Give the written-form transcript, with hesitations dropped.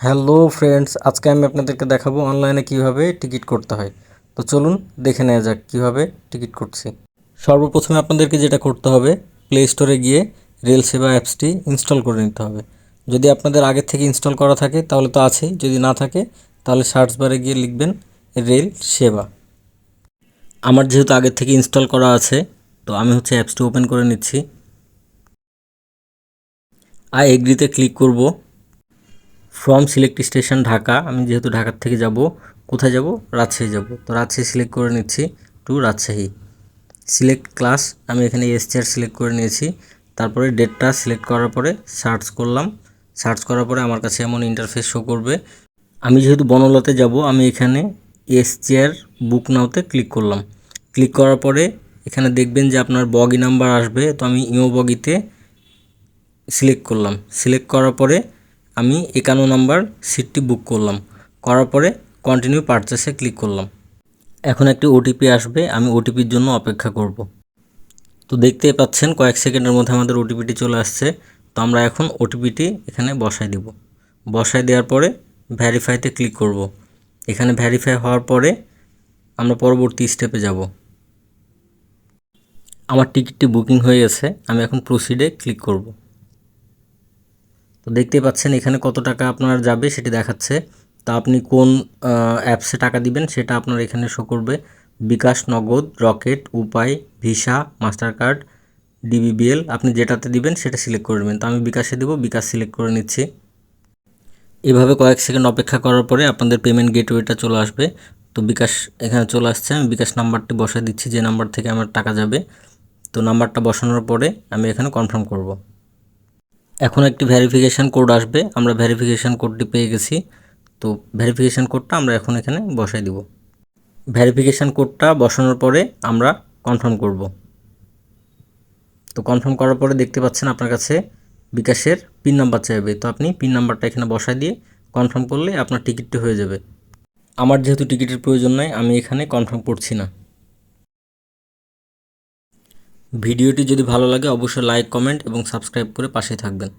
Hello friends, আজকে আমি আপনাদেরকে দেখাবো অনলাইনে কিভাবে টিকিট করতে হয়। তো চলুন দেখে নেওয়া যাক কিভাবে টিকিট করছি। সর্বপ্রথমে আপনাদেরকে যেটা করতে হবে, প্লে স্টোরে গিয়ে রেল সেবা অ্যাপসটি ইনস্টল করে নিতে হবে। যদি আপনাদের আগে থেকে ইনস্টল করা থাকে তাহলে তো আছেই, যদি না থাকে তাহলে সার্চ বারে গিয়ে লিখবেন রেল সেবা। আমার যেহেতু আগের থেকে ইনস্টল করা আছে, তো আমি অ্যাপসটি ওপেন করে নিচ্ছি। আই এগ্রিতে ক্লিক করব। ফ্রম সিলেক্ট স্টেশন ঢাকা, আমি যেহেতু ঢাকার থেকে যাব, কোথায় যাব, রাজশাহী যাব, তো রাজশাহী সিলেক্ট করে নিচ্ছি, টু রাজশাহী। সিলেক্ট ক্লাস, আমি এখানে এস চেয়ার সিলেক্ট করে নিয়েছি। তারপরে ডেটটা সিলেক্ট করার পরে সার্চ করলাম। সার্চ করার পরে আমার কাছে এমন ইন্টারফেস শো করবে। আমি যেহেতু বনলতে যাব, আমি এখানে এস চেয়ার বুক নাওতে ক্লিক করলাম। ক্লিক করার পরে এখানে দেখবেন যে আপনার বগি নাম্বার আসবে, তো আমি ইও বগিতে সিলেক্ট করলাম। সিলেক্ট করার পরে আমি 51 নাম্বার সিটটি বুক করলাম। করার পরে কন্টিনিউ পারচেসে ক্লিক করলাম। এখন একটি ওটিপি আসবে, আমি ওটিপির জন্য অপেক্ষা করব। তো দেখতেই পাচ্ছেন কয়েক সেকেন্ডের মধ্যে আমাদের ওটিপিটি চলে আসছে। তো আমরা এখন ওটিপিটি এখানে বসাই দিব। বসাই দেওয়ার পরে ভেরিফাইতে ক্লিক করব। এখানে ভেরিফাই হওয়ার পরে আমরা পরবর্তী স্টেপে যাব। আমার টিকিটটি বুকিং হয়ে গেছে, আমি এখন প্রসিডে ক্লিক করব। তো দেখতেই পাচ্ছেন এখানে কত টাকা আপনার যাবে সেটি দেখাচ্ছে। তা আপনি কোন অ্যাপসে টাকা দিবেন সেটা আপনার এখানে শো করবে। বিকাশ, নগদ, রকেট, উপায়, ভিসা, মাস্টার কার্ড, ডিবিবিএল, আপনি যেটাতে দিবেন সেটা সিলেক্ট করে নেবেন। তো আমি বিকাশে দেবো, বিকাশ সিলেক্ট করে নিচ্ছি। এভাবে কয়েক সেকেন্ড অপেক্ষা করার পরে আপনাদের পেমেন্ট গেটওয়েটা চলে আসবে। তো বিকাশ এখানে চলে আসছে, আমি বিকাশ নাম্বারটি বসায় দিচ্ছি যে নাম্বার থেকে আমার টাকা যাবে। তো নাম্বারটা বসানোর পরে আমি এখানে কনফার্ম করব। এখন একটি ভেরিফিকেশান কোড আসবে, আমরা ভেরিফিকেশান কোডটি পেয়ে গেছি। তো ভেরিফিকেশান কোডটা আমরা এখন এখানে বসাই দিব। ভেরিফিকেশান কোডটা বসানোর পরে আমরা কনফার্ম করব। তো কনফার্ম করার পরে দেখতে পাচ্ছেন আপনার কাছে বিকাশের পিন নাম্বার চাইবে। তো আপনি পিন নাম্বারটা এখানে বসায় দিয়ে কনফার্ম করলে আপনার টিকিটটি হয়ে যাবে। আমার যেহেতু টিকিটের প্রয়োজন নাই, আমি এখানে কনফার্ম করছি না। ভিডিওটি যদি ভালো লাগে অবশ্যই লাইক, কমেন্ট এবং সাবস্ক্রাইব করে পাশে থাকবেন।